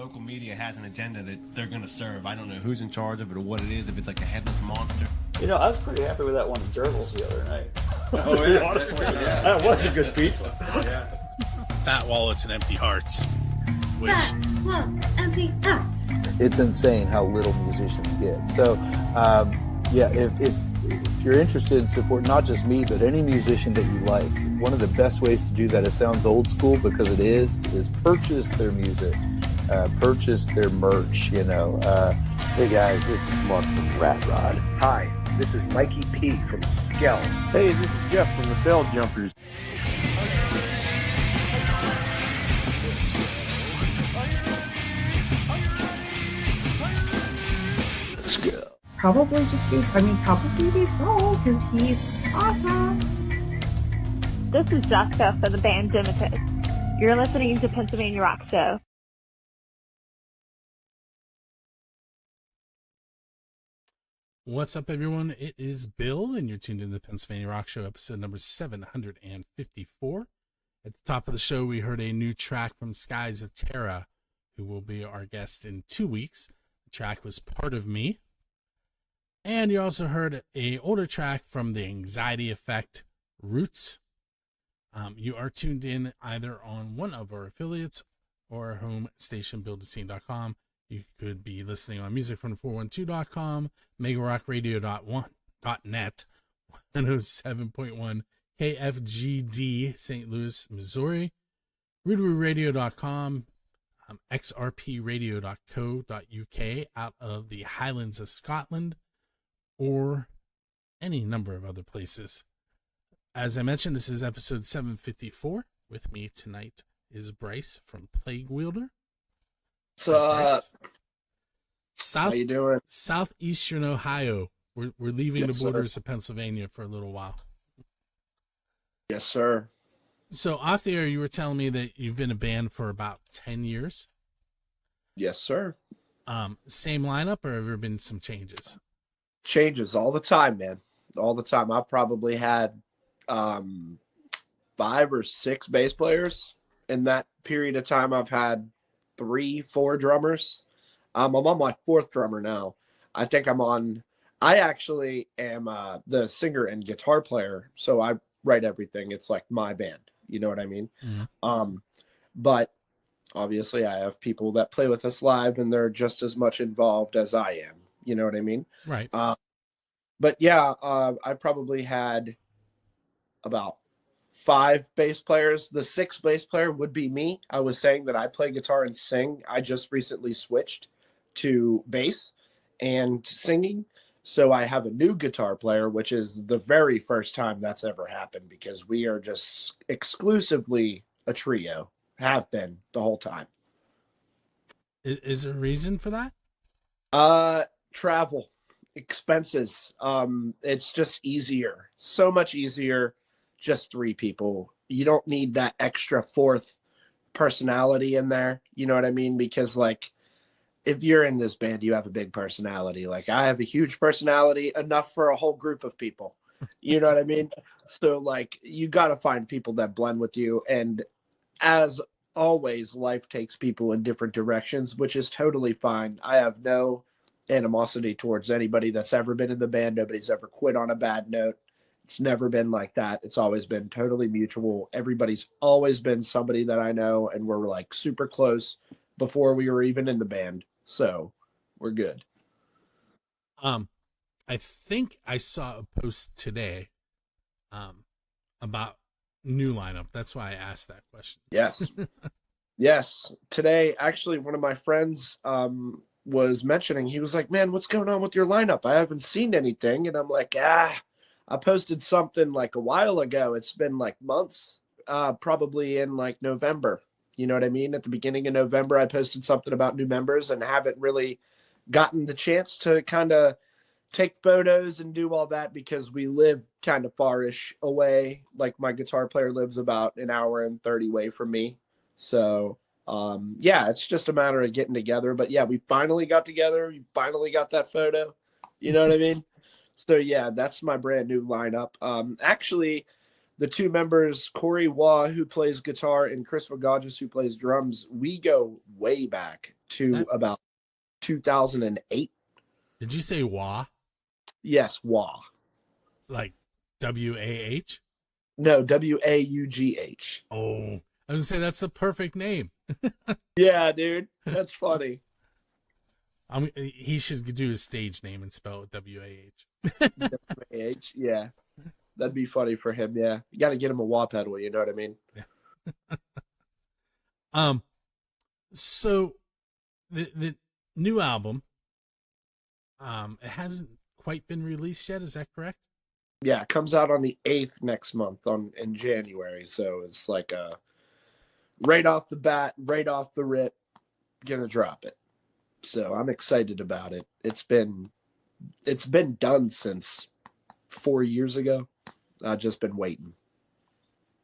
local media has an agenda that they're going to serve. I don't know who's in charge of it or what it is, if it's like a headless monster. You know, I was pretty happy with that one at Gerbils the other night. Oh, yeah. That was a good pizza. Yeah. Fat wallets and empty hearts. Which... Fat wallets, empty hearts. It's insane how little musicians get. So, if you're interested in support, not just me, but any musician that you like, one of the best ways to do that, it sounds old school because it is purchase their music, purchase their merch, you know. Hey guys, this is Mark from Rat Rod. Hi, this is Mikey P from Skell. Hey, this is Jeff from the Bell Jumpers. Probably be Paul, because he's awesome. This is Jessica for the band Demetrius. You're listening to Pennsylvania Rock Show. What's up, everyone? It is Bill, and you're tuned in to the Pennsylvania Rock Show, episode number 754. At the top of the show, we heard a new track from Skies of Terra, who will be our guest in 2 weeks. The track was Part of Me. And you also heard a older track from the Anxiety Effect, Roots. You are tuned in either on one of our affiliates or our home station, buildascene.com. You could be listening on musicfrom412.com, megarockradio.net, 107.1 KFGD, St. Louis, Missouri, rootarooradio.com, xrpradio.co.uk out of the Highlands of Scotland, or any number of other places. As I mentioned, this is episode 754. With me tonight is Bryce from Plaguewielder. What's up? How you doing? Southeastern Ohio. We're leaving the borders of Pennsylvania for a little while. Yes, sir. So off the air, you were telling me that you've been a band for about 10 years. Yes, sir. Same lineup, or have there been some changes? Changes all the time, man. All the time. I probably had 5 or 6 bass players. In that period of time, I've had 3, 4 drummers. I'm on my 4th drummer now. I actually am the singer and guitar player, so I write everything. It's like my band. You know what I mean? Mm-hmm. But obviously I have people that play with us live, and they're just as much involved as I am. You know what I mean? Right. But yeah, I probably had about 5 bass players. The 6th bass player would be me. I was saying that I play guitar and sing. I just recently switched to bass and singing. So I have a new guitar player, which is the very first time that's ever happened, because we are just exclusively a trio, have been the whole time. Is there a reason for that? Travel, expenses. It's just easier, so much easier. Just 3 people. You don't need that extra 4th personality in there. You know what I mean? Because like, if you're in this band, you have a big personality. Like, I have a huge personality, enough for a whole group of people. You know what I mean? So like, you got to find people that blend with you. And as always, life takes people in different directions, which is totally fine. I have no animosity towards anybody that's ever been in the band. Nobody's ever quit on a bad note. It's never been like that. It's always been totally mutual. Everybody's always been somebody that I know, and we're like super close before we were even in the band. So we're good. I think I saw a post today about new lineup. That's why I asked that question. Yes. Yes. Today, actually, one of my friends was mentioning, he was like, man, what's going on with your lineup? I haven't seen anything. And I'm like, I posted something like a while ago. It's been like months, probably in like November. You know what I mean? At the beginning of November, I posted something about new members, and haven't really gotten the chance to kind of take photos and do all that, because we live kind of farish away. Like, my guitar player lives about an hour and 30 away from me. So, yeah, it's just a matter of getting together. But yeah, we finally got together. We finally got that photo. You know what I mean? So yeah, that's my brand new lineup. Actually, the two members, Corey Waugh, who plays guitar, and Chris Vagajas, who plays drums, we go way back to about 2008. Did you say Wah? Yes, Waugh. Like W-A-H? No, W-A-U-G-H. Oh, I was going to say that's the perfect name. Yeah, dude. That's funny. He should do his stage name and spell it W-A-H. W-A-H, yeah. That'd be funny for him, yeah. You got to get him a wah pedal, you know what I mean? Yeah. So the new album, it hasn't quite been released yet, is that correct? Yeah, it comes out on the 8th next month in January. So it's like right off the bat, right off the rip, gonna drop it. So I'm excited about it. It's been done since 4 years ago. I've just been waiting.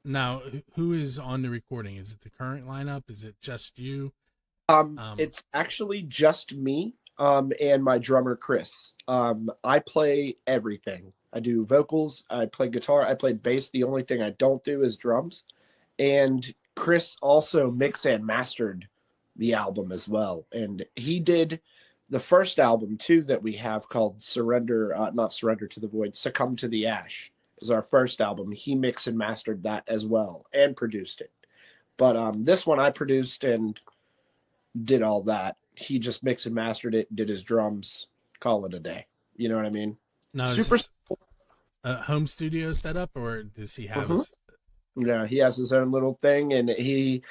Now, who is on the recording? Is it the current lineup? Is it just you? It's actually just me and my drummer Chris. I play everything. I do vocals, I play guitar, I play bass. The only thing I don't do is drums. And Chris also mixed and mastered the album as well. And he did the first album too that we have called not Surrender to the Void, Succumb to the Ash is our first album. He mixed and mastered that as well and produced it. But this one I produced and did all that. He just mixed and mastered it, did his drums, call it a day. You know what I mean? No, Super. A home studio setup, or does he have his? Yeah, he has his own little thing, and he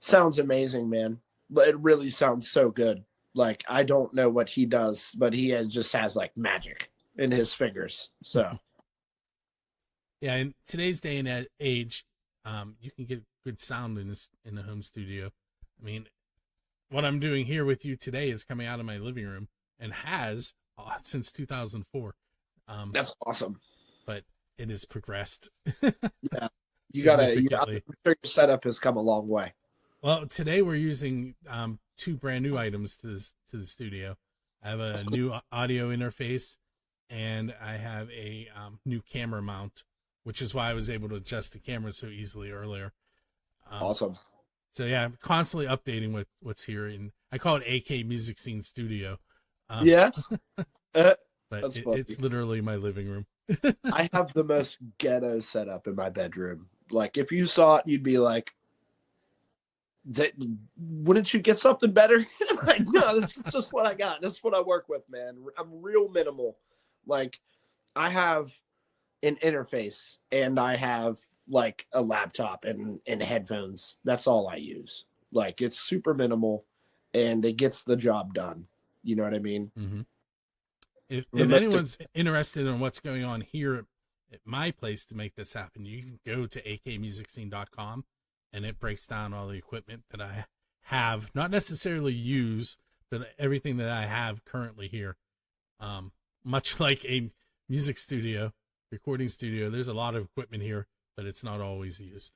sounds amazing, man. It really sounds so good. Like, I don't know what he does, but he just has like magic in his fingers. So, yeah, in today's day and age, you can get good sound in a home studio. I mean, what I'm doing here with you today is coming out of my living room and has since 2004. That's awesome. But it has progressed. Yeah, you gotta. Your setup has come a long way. Well, today we're using two brand new items to the studio. I have a new audio interface, and I have a new camera mount, which is why I was able to adjust the camera so easily earlier. Awesome. So yeah, I'm constantly updating what's here, and I call it AK Music Scene Studio. Yeah. But it's literally my living room. I have the most ghetto setup in my bedroom. Like, if you saw it, you'd be like, wouldn't you get something better? I'm like, no, this is just what I got. This is what I work with, man. I'm real minimal. Like, I have an interface, and I have like a laptop and headphones. That's all I use. Like, it's super minimal, and it gets the job done. You know what I mean? Mm-hmm. If anyone's interested in what's going on here at my place to make this happen, you can go to akmusicscene.com, and it breaks down all the equipment that I have, not necessarily use, but everything that I have currently here. Much like a music studio, recording studio, there's a lot of equipment here, but it's not always used.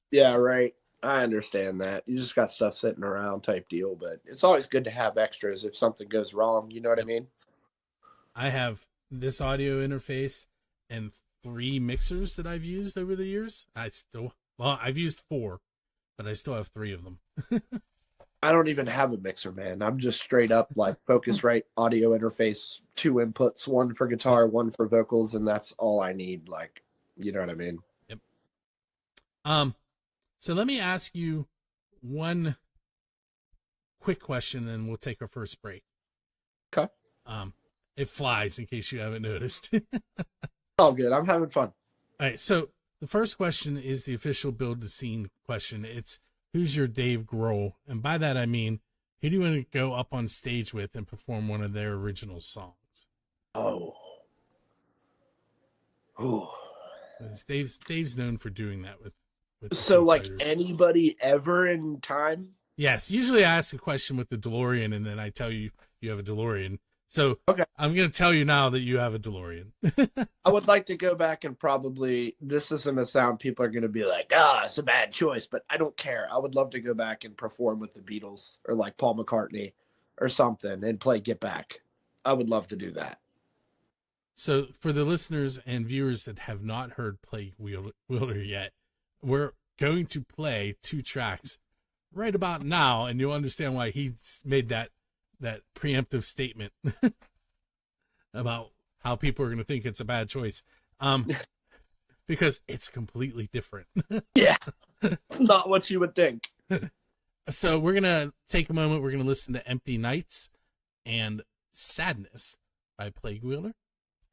Yeah, right. I understand that. You just got stuff sitting around type deal, but it's always good to have extras if something goes wrong. You know what I mean? I have this audio interface and 3 mixers that I've used over the years. I've used 4, but I still have 3 of them. I don't even have a mixer, man. I'm just straight up like Focusrite audio interface, 2 inputs, 1 for guitar, 1 for vocals, and that's all I need. Like, you know what I mean? Yep. So let me ask you one quick question, and we'll take our first break. Okay. It flies, in case you haven't noticed. All good. I'm having fun. All right. So the first question is the official Build the Scene question. It's, who's your Dave Grohl? And by that, I mean, who do you want to go up on stage with and perform one of their original songs? Oh. Ooh. Dave's known for doing that with so like fighters. Anybody ever in time? Yes. Usually I ask a question with the DeLorean, and then I tell you have a DeLorean. So okay. I'm going to tell you now that you have a DeLorean. I would like to go back and probably, this isn't a sound people are going to be like, it's a bad choice, but I don't care. I would love to go back and perform with the Beatles or like Paul McCartney or something and play Get Back. I would love to do that. So for the listeners and viewers that have not heard Plaguewielder yet, we're going to play 2 tracks right about now, and you'll understand why he's made that preemptive statement about how people are going to think it's a bad choice. Because it's completely different. Yeah. Not what you would think. So we're going to take a moment. We're going to listen to Empty Nights and Sadness by Plaguewielder,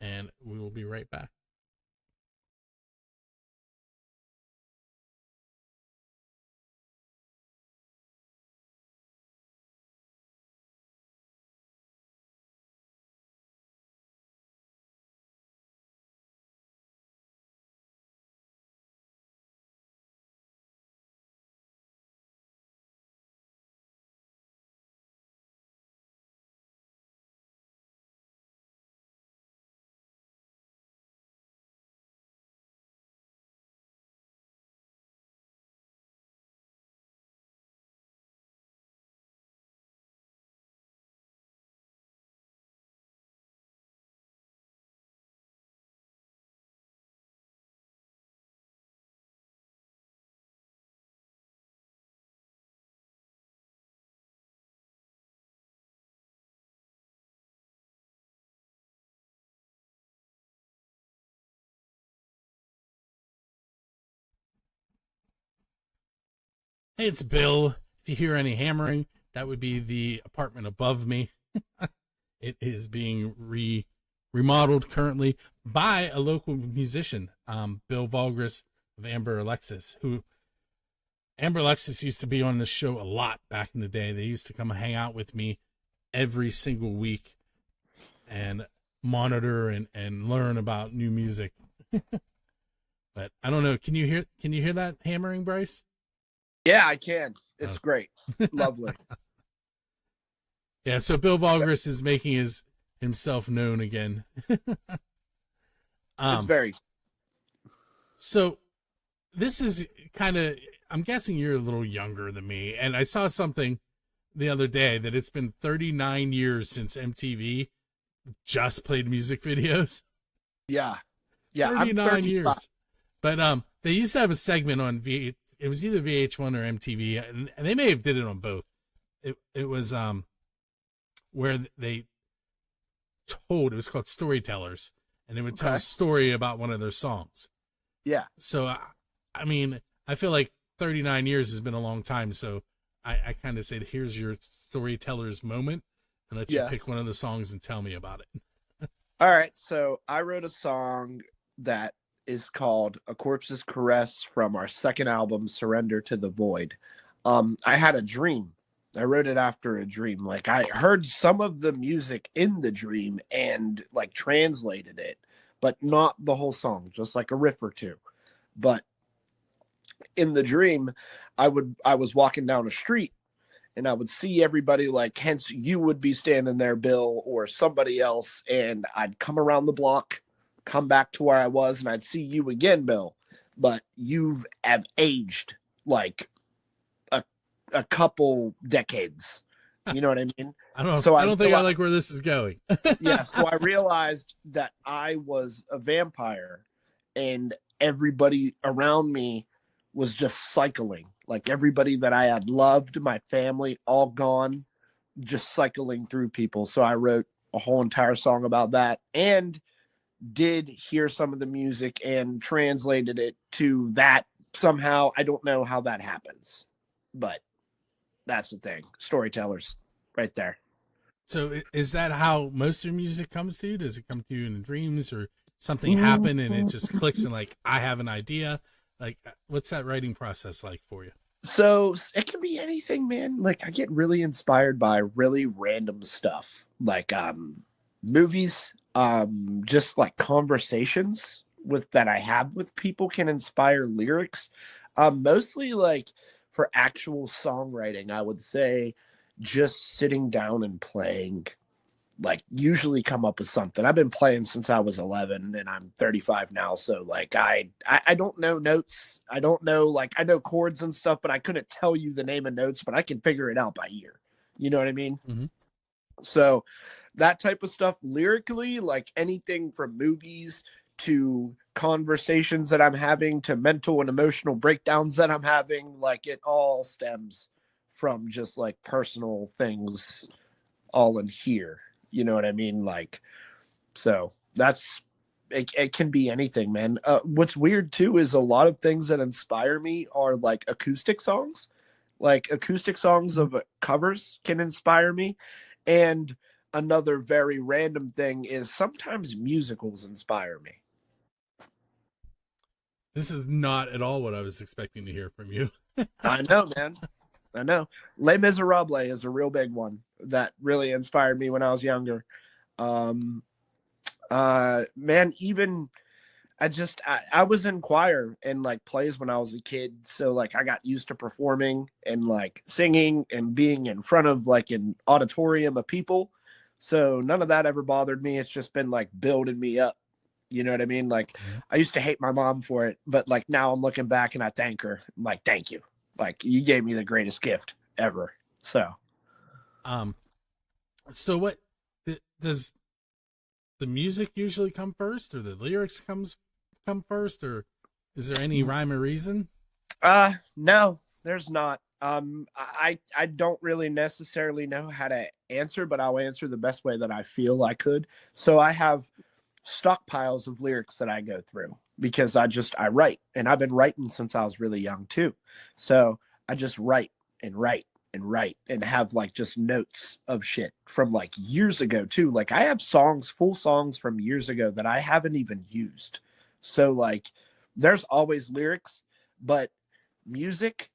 and we will be right back. Hey, it's Bill. If you hear any hammering, that would be the apartment above me. It is being remodeled currently by a local musician, Bill Valgris of Amber Alexis, who Amber Alexis used to be on this show a lot back in the day. They used to come hang out with me every single week and monitor and learn about new music. But I don't know. Can you hear that hammering, Bryce? Yeah, I can. It's great. Lovely. Yeah, so Bill Valgris is making himself known again. It's very. So this is kind of, I'm guessing you're a little younger than me, and I saw something the other day that it's been 39 years since MTV just played music videos. Yeah. Yeah. 39 years. But they used to have a segment on it was either VH1 or MTV, and they may have did it on both. It was where it was called Storytellers, and they would tell a story about one of their songs. Yeah. So I mean, I feel like 39 years has been a long time, so I kind of say, here's your storyteller's moment, and let you pick one of the songs and tell me about it. All right, so I wrote a song that is called A Corpse's Caress from our second album, Surrender to the Void. I had a dream. I wrote it after a dream. Like, I heard some of the music in the dream and like translated it, but not the whole song, just like a riff or two. But in the dream, I was walking down a street and I would see everybody, like, hence you would be standing there, Bill, or somebody else, and I'd come around the block, come back to where I was, and I'd see you again, Bill, but have aged like a couple decades. You know what I mean? I don't think I like where this is going. Yeah, so I realized that I was a vampire and everybody around me was just cycling. Like, everybody that I had loved, my family, all gone, just cycling through people. So I wrote a whole entire song about that, and did hear some of the music and translated it to that somehow. I don't know how that happens, but that's the thing. Storytellers right there. So is that how most of your music comes to you? Does it come to you in dreams, or something happen and it just clicks and like, I have an idea? Like, what's that writing process like for you? So it can be anything, man. Like, I get really inspired by really random stuff, like movies, just like conversations that I have with people can inspire lyrics. Mostly like for actual songwriting, I would say just sitting down and playing, like, usually come up with something. I've been playing since I was 11 and I'm 35 now. So like, I don't know notes. I don't know, like, I know chords and stuff, but I couldn't tell you the name of notes, but I can figure it out by ear. You know what I mean? Mm-hmm. So that type of stuff lyrically, like anything from movies to conversations that I'm having to mental and emotional breakdowns that I'm having, like it all stems from just like personal things all in here. You know what I mean? Like, so that's, it can be anything, man. What's weird too is a lot of things that inspire me are like acoustic songs. Like acoustic songs of covers can inspire me. And another very random thing is sometimes musicals inspire me. This is not at all what I was expecting to hear from you. I know, man. I know. Les Miserables is a real big one that really inspired me when I was younger. Man, even I was in choir and like plays when I was a kid. So like I got used to performing and like singing and being in front of like an auditorium of people. So none of that ever bothered me. It's just been like building me up. You know what I mean? Like I used to hate my mom for it, but like now I'm looking back and I thank her. I'm like, thank you. Like you gave me the greatest gift ever. So what does the music usually come first, or the lyrics come first, or is there any rhyme or reason? No, there's not. I don't really necessarily know how to answer, but I'll answer the best way that I feel I could. So I have stockpiles of lyrics that I go through because I write, and I've been writing since I was really young too. So I just write and write and write and have like just notes of shit from like years ago too. Like I have full songs from years ago that I haven't even used. So like there's always lyrics, but music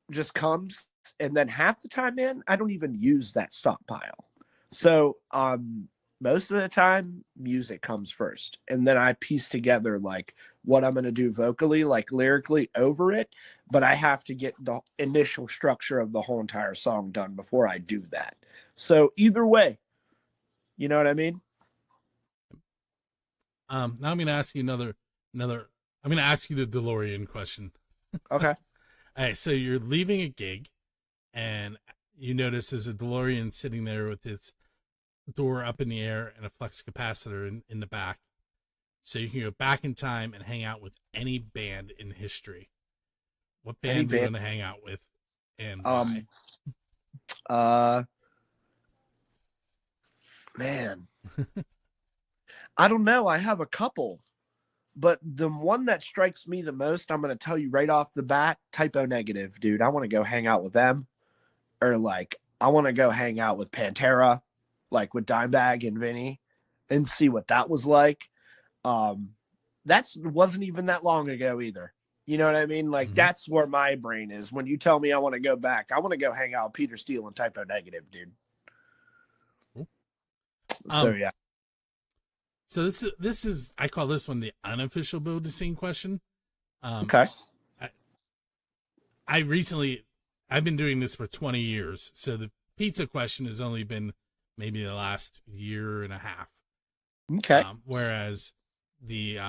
just comes, and then half the time, man, I don't even use that stockpile. So most of the time music comes first, and then I piece together like what I'm going to do vocally, like lyrically over it, but I have to get the initial structure of the whole entire song done before I do that. So either way, you know what I mean? Now I'm going to ask you I'm going to ask you the DeLorean question. Okay. All right. So you're leaving a gig and you notice there's a DeLorean sitting there with its door up in the air and a flux capacitor in the back. So you can go back in time and hang out with any band in history. What band do you want to hang out with, and why? Man, I don't know. I have a couple, but the one that strikes me the most, I'm going to tell you right off the bat, Typo Negative, dude. I want to go hang out with them, or like I want to go hang out with Pantera, like with Dimebag and Vinny, and see what that was like. That wasn't even that long ago either. You know what I mean? Like that's where my brain is. When you tell me I want to go back, I want to go hang out with Peter Steele and Typo Negative, dude. So yeah. So this is I call this one the unofficial build to scene question. Okay. I've been doing this for 20 years. So the pizza question has only been maybe the last year and a half. Okay. Whereas the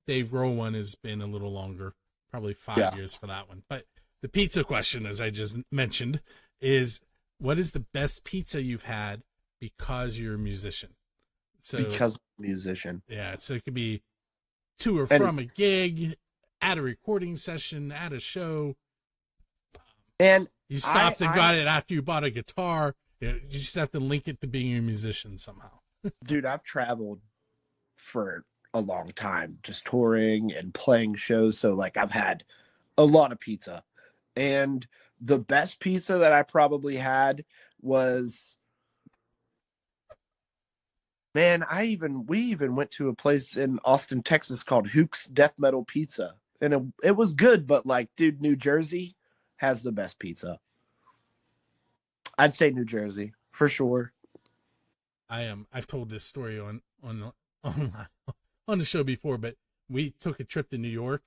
Dave Grohl one has been a little longer, probably 5 years for that one. But the pizza question, as I just mentioned, is what is the best pizza you've had because you're a musician? So because I'm a musician. Yeah, so it could be to or from a gig, at a recording session, at a show. And you stopped and got it after you bought a guitar. You just have to link it to being a musician somehow. Dude, I've traveled for a long time, just touring and playing shows. So like I've had a lot of pizza, and the best pizza that I probably had was, man, we even went to a place in Austin, Texas called Hook's Death Metal Pizza. And it was good, but like, dude, New Jersey has the best pizza. I'd say New Jersey for sure. I've told this story on the show before, but we took a trip to New York,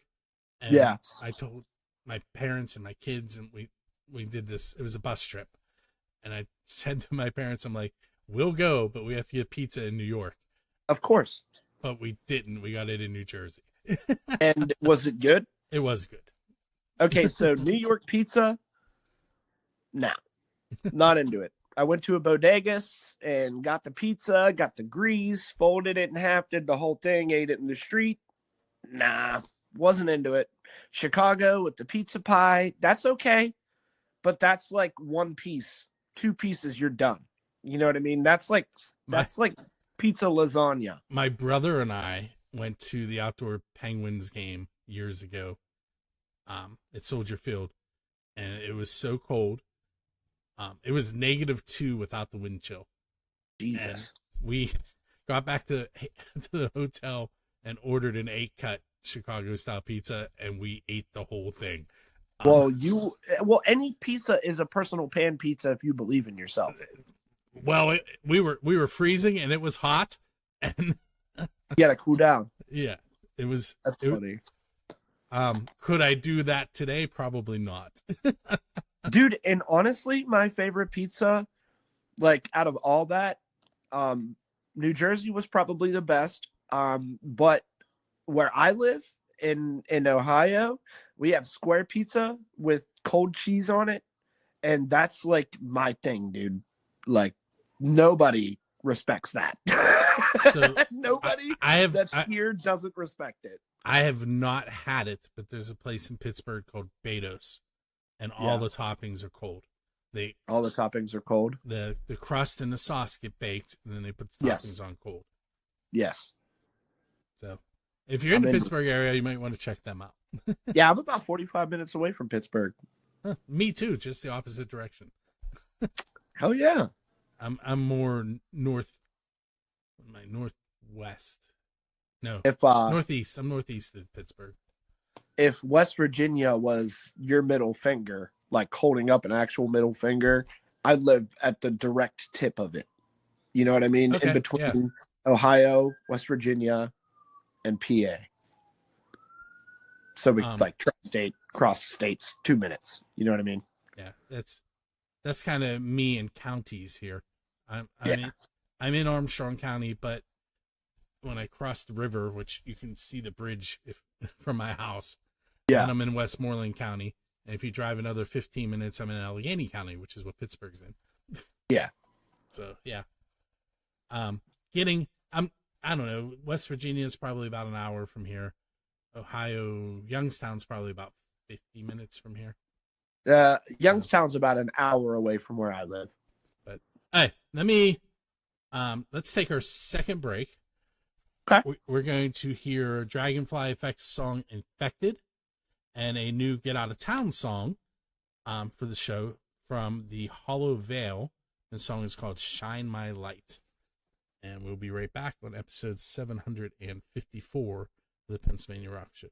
and I told my parents and my kids, and we did this. It was a bus trip, and I said to my parents, I'm like, we'll go, but we have to get pizza in New York. Of course. But we didn't. We got it in New Jersey. And was it good? It was good. Okay, so New York pizza, nah, not into it. I went to a bodegas and got the pizza, got the grease, folded it in half, did the whole thing, ate it in the street. Nah, wasn't into it. Chicago with the pizza pie, that's okay. But that's like one piece, 2 pieces, you're done. You know what I mean? That's like pizza lasagna. My brother and I went to the outdoor Penguins game years ago at Soldier Field, and it was so cold. It was -2 without the wind chill. Jesus. And we got back to the hotel and ordered an 8-cut Chicago style pizza, and we ate the whole thing. Well, any pizza is a personal pan pizza if you believe in yourself. Well, we were freezing and it was hot, and you gotta cool down. Yeah, it was. That's funny. Could I do that today? Probably not. Dude, and honestly, my favorite pizza, like out of all that, New Jersey was probably the best. But where I live in Ohio, we have square pizza with cold cheese on it, and that's like my thing, dude. Like nobody respects that. So nobody here doesn't respect it. I have not had it, but there's a place in Pittsburgh called Beto's, and all the toppings are cold. All the toppings are cold. The crust and the sauce get baked, and then they put the toppings on cold. Yes. So if you're in the Pittsburgh area, you might want to check them out. Yeah, I'm about 45 minutes away from Pittsburgh. Huh, me too, just the opposite direction. Hell yeah. I'm more northwest. No, northeast. I'm northeast of Pittsburgh. If West Virginia was your middle finger, like holding up an actual middle finger, I live at the direct tip of it. You know what I mean? Okay, in between Ohio, West Virginia, and PA. So we like tri-state, cross states, 2 minutes. You know what I mean? Yeah, that's kind of me in counties here. I'm in Armstrong County, but when I cross the river, which you can see the bridge from my house, and I'm in Westmoreland County. And if you drive another 15 minutes, I'm in Allegheny County, which is what Pittsburgh's in. Yeah. So yeah. I don't know. West Virginia is probably about an hour from here. Ohio, Youngstown's probably about 50 minutes from here. Youngstown's about an hour away from where I live. But hey, let's take our second break. Okay. We're going to hear Dragonfly Effect's song Infected and a new Get Out of Town song for the show from the Hollow Veil. The song is called Shine My Light. And we'll be right back on episode 754 of the Pennsylvania Rock Show.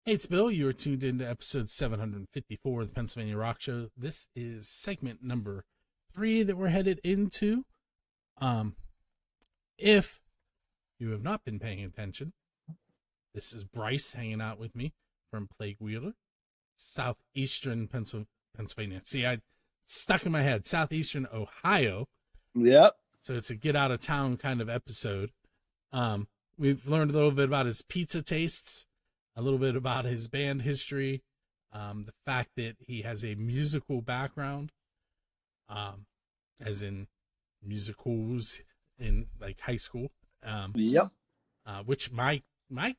Hey, it's Bill. You are tuned into episode 754 of the Pennsylvania Rock Show. This is segment number 3 that we're headed into. If you have not been paying attention, this is Bryce hanging out with me from Plaguewielder, southeastern Pennsylvania. See, I stuck in my head, southeastern Ohio. Yep. So it's a get out of town kind of episode. We've learned a little bit about his pizza tastes, a little bit about his band history, the fact that he has a musical background, as in musicals in like high school. Yep. Which my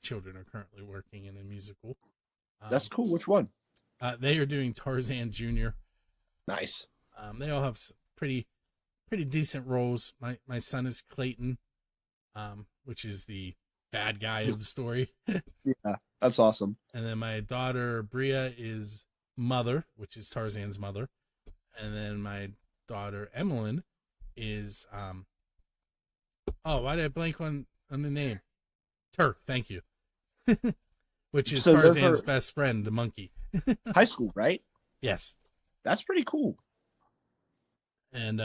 children are currently working in a musical. That's cool. Which one? They are doing Tarzan Jr. Nice. They all have pretty decent roles. My son is Clayton, which is the bad guy of the story. Yeah, that's awesome. And then my daughter Bria is Mother, which is Tarzan's mother. And then my daughter Emmeline is why did I blank on the name? Turk, thank you. Which is So those Tarzan's are- best friend, the monkey. High school, right? Yes. That's pretty cool. And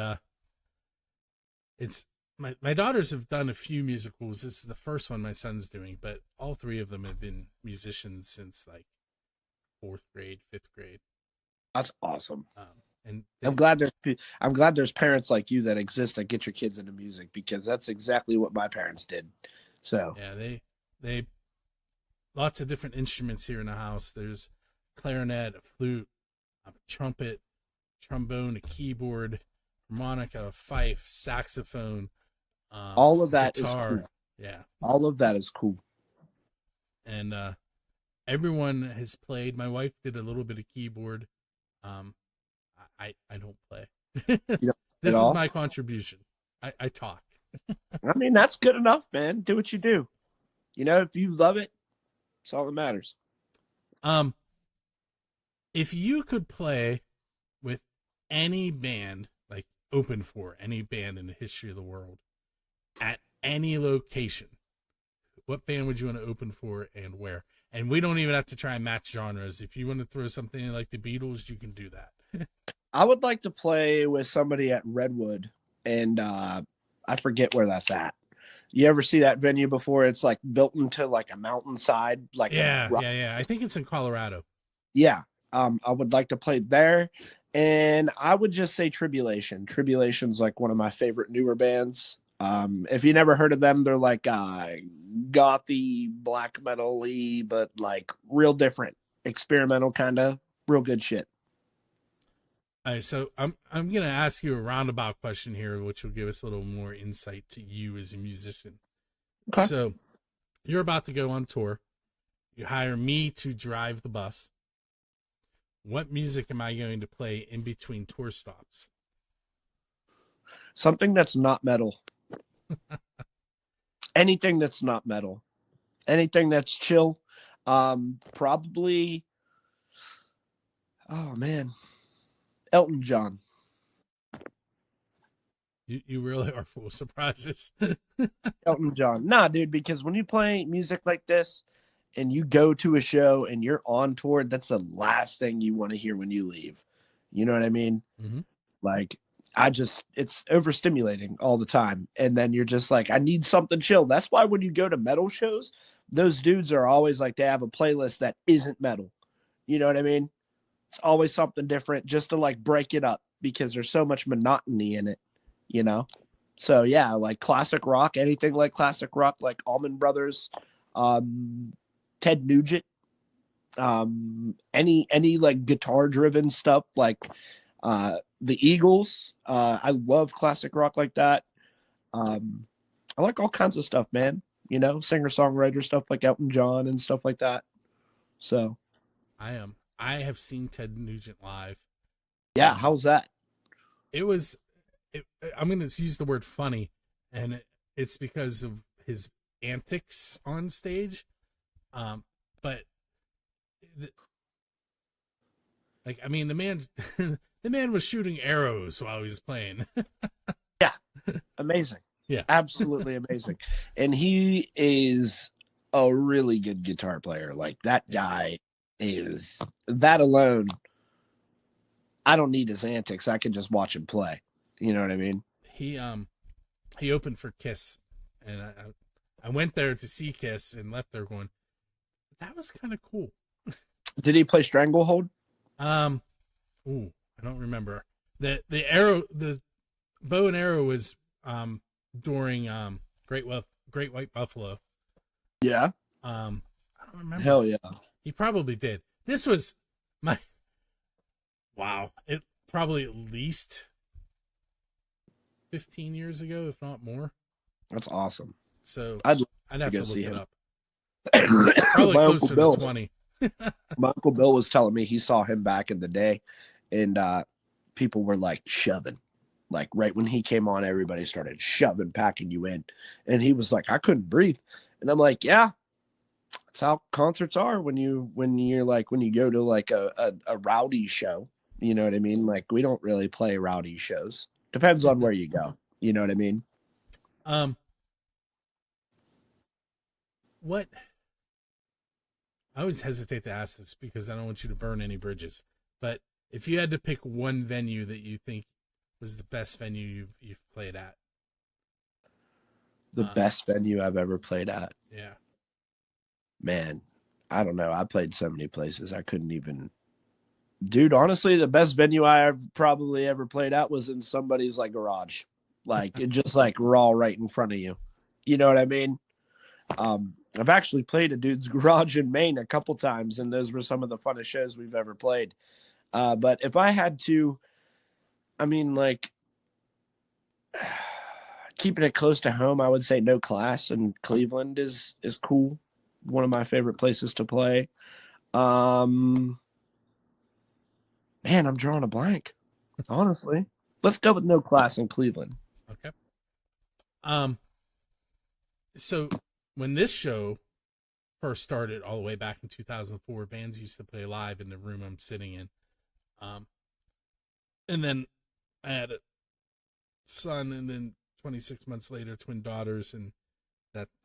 it's my daughters have done a few musicals. This is the first one my son's doing, but all three of them have been musicians since like 4th grade, 5th grade. That's awesome. And I'm glad there's parents like you that exist that get your kids into music, because that's exactly what my parents did. So yeah, they lots of different instruments here in the house. There's clarinet, a flute, a trumpet, trombone, a keyboard, harmonica, a fife, saxophone. all of that guitar. is cool. Yeah, All of that is cool. and everyone has played. My wife did a little bit of keyboard. I don't play. don't This is at all? my contribution. I talk. I mean, that's good enough, man. Do what you do. You know, if you love it, it's all that matters. If you could play with any band, like open for any band in the history of the world, at any location, what band would you want to open for and where? And we don't even have to try and match genres. If you want to throw something in like the Beatles, you can do that. I would like to play with somebody at Redwood, and I forget where that's at. You ever see that venue before? It's like built into like a mountainside, like Yeah. I think it's in Colorado. Yeah. I would like to play there, and I would just say Tribulation. Tribulation's like one of my favorite newer bands. If you never heard of them, they're like gothy, black metal-y, but like real different, experimental kind of, real good shit. All right, so I'm gonna ask you a roundabout question here, which will give us a little more insight to you as a musician. Okay. So you're about to go on tour. You hire me to drive the bus. What music am I going to play in between tour stops? Something that's not metal. Anything that's not metal. Anything that's chill. Probably. Oh man, Elton John. You really are full of surprises. Elton John. Nah, dude, because when you play music like this and you go to a show and you're on tour, that's the last thing you want to hear when you leave. You know what I mean? Mhm. Like, it's overstimulating all the time. And then you're just like, I need something chill. That's why when you go to metal shows, those dudes are always like, they have a playlist that isn't metal. You know what I mean? It's always something different just to like break it up, because there's so much monotony in it, you know? So yeah, like classic rock, anything like classic rock, like Allman Brothers, Ted Nugent, any like guitar driven stuff, like the Eagles. I love classic rock like that. I like all kinds of stuff, man. You know, singer songwriter stuff like Elton John and stuff like that. So I have seen Ted Nugent live. yeah, how's that? I'm going to use the word funny, and it's because of his antics on stage. But like, I mean, the man was shooting arrows while he was playing. Yeah, amazing. Yeah, absolutely amazing. And he is a really good guitar player. Like, that guy is, that alone, I don't need his antics. I can just watch him play. You know what I mean? He opened for Kiss, and I went there to see Kiss and left there going, that was kind of cool. Did he play Stranglehold? I don't remember. The bow and arrow was during Great White Buffalo. Yeah. I don't remember. Hell yeah. He probably did. This was it probably at least 15 years ago, if not more. That's awesome. So I'd have to go look see it him. up. Probably My closer Uncle to 20. My Uncle Bill was telling me he saw him back in the day, and people were like shoving. Like right when he came on, everybody started shoving, packing you in. And he was like, I couldn't breathe. And I'm like, yeah, that's how concerts are when you go to like a rowdy show. You know what I mean? Like, we don't really play rowdy shows. Depends on where you go. You know what I mean? What I always hesitate to ask this because I don't want you to burn any bridges. But if you had to pick one venue that you think was the best venue you've played at, the best venue I've ever played at. Yeah, man, I don't know. I played so many places I couldn't even. Dude, honestly, the best venue I have probably ever played at was in somebody's like garage, like it just like raw right in front of you. You know what I mean? I've actually played a dude's garage in Maine a couple times, and those were some of the funnest shows we've ever played. But if I had to, I mean, like keeping it close to home, I would say No Class in Cleveland is cool. One of my favorite places to play. Man, I'm drawing a blank. Honestly, let's go with No Class in Cleveland. Okay. So when this show first started, all the way back in 2004, bands used to play live in the room I'm sitting in. And then I had a son, and then 26 months later, twin daughters, and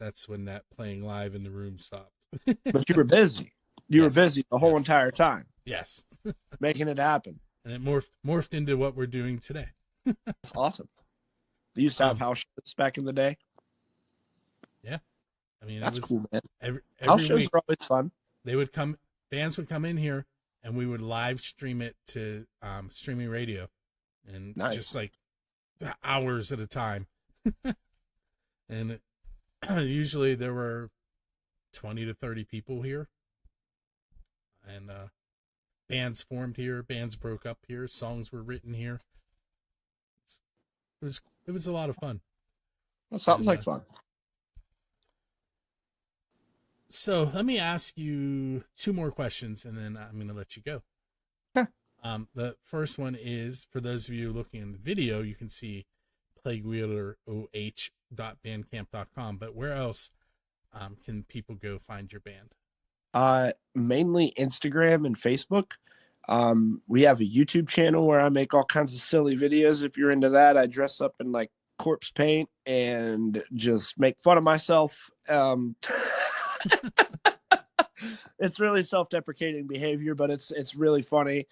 that's when that playing live in the room stopped. But you were busy. You were busy the whole entire time. Yes. Making it happen. And it morphed into what we're doing today. That's awesome. They used to have house shows back in the day. Yeah. I mean, that's cool, man. Every house shows week, are always fun. Bands would come in here, and we would live stream it to streaming radio, and just like hours at a time. And usually there were 20 to 30 people here, and bands formed here, bands broke up here, songs were written here. It was a lot of fun. That sounds like fun. So let me ask you two more questions, and then I'm going to let you go. Sure. The first one is, for those of you looking in the video, you can see plaguewielderoh.bandcamp.com, but where else can people go find your band? Mainly Instagram and Facebook. We have a YouTube channel where I make all kinds of silly videos. If you're into that, I dress up in like corpse paint and just make fun of myself. It's really self-deprecating behavior, but it's really funny.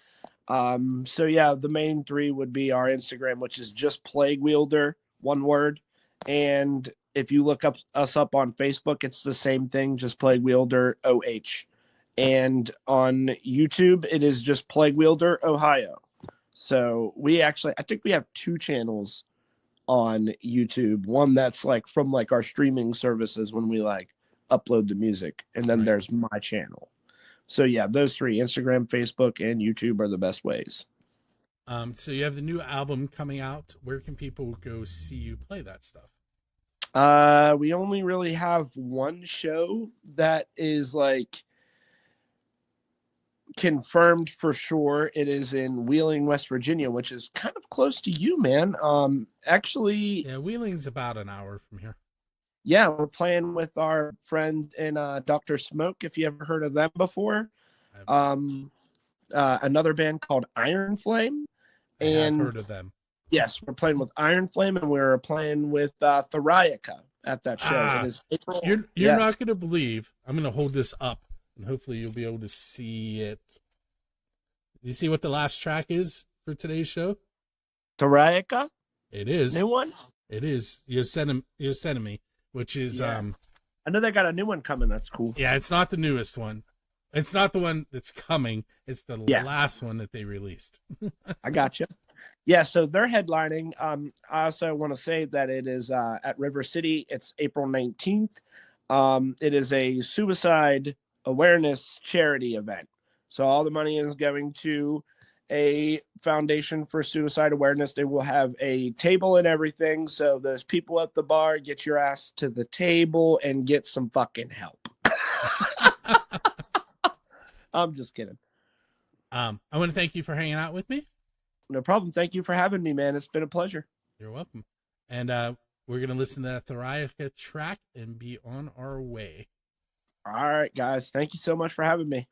So yeah, the main three would be our Instagram, which is just Plaguewielder, one word. And if you look us up on Facebook, it's the same thing, just Plaguewielder OH. And on YouTube, it is just Plaguewielder Ohio. So I think we have two channels on YouTube. One that's like from like our streaming services when we like upload the music, and then there's my channel. So yeah, those three, Instagram, Facebook, and YouTube, are the best ways. So you have the new album coming out. Where can people go see you play that stuff? We only really have one show that is like confirmed for sure. It is in Wheeling, West Virginia, which is kind of close to you, man. Actually, yeah, Wheeling's about an hour from here. Yeah, we're playing with our friend in Dr. Smoke, if you ever heard of them before. Another band called Iron Flame. I've heard of them. Yes, we're playing with Iron Flame, and we're playing with Theriaca at that show. It is April. You're not going to believe. I'm going to hold this up, and hopefully you'll be able to see it. You see what the last track is for today's show? Theriaca? It is. New one? It is Yosemite, which is I know they got a new one coming. That's cool. Yeah, it's not the newest one. It's not the one that's coming. It's the last one that they released. I gotcha. Yeah, so they're headlining. I also want to say that it is at River City. It's April 19th. It is a suicide awareness charity event. So all the money is going to a foundation for suicide awareness. They will have a table and everything. So those people at the bar, get your ass to the table and get some fucking help. I'm just kidding. I want to thank you for hanging out with me. No problem. Thank you for having me, man. It's been a pleasure. You're welcome. And we're going to listen to that Theriaca track and be on our way. All right, guys. Thank you so much for having me.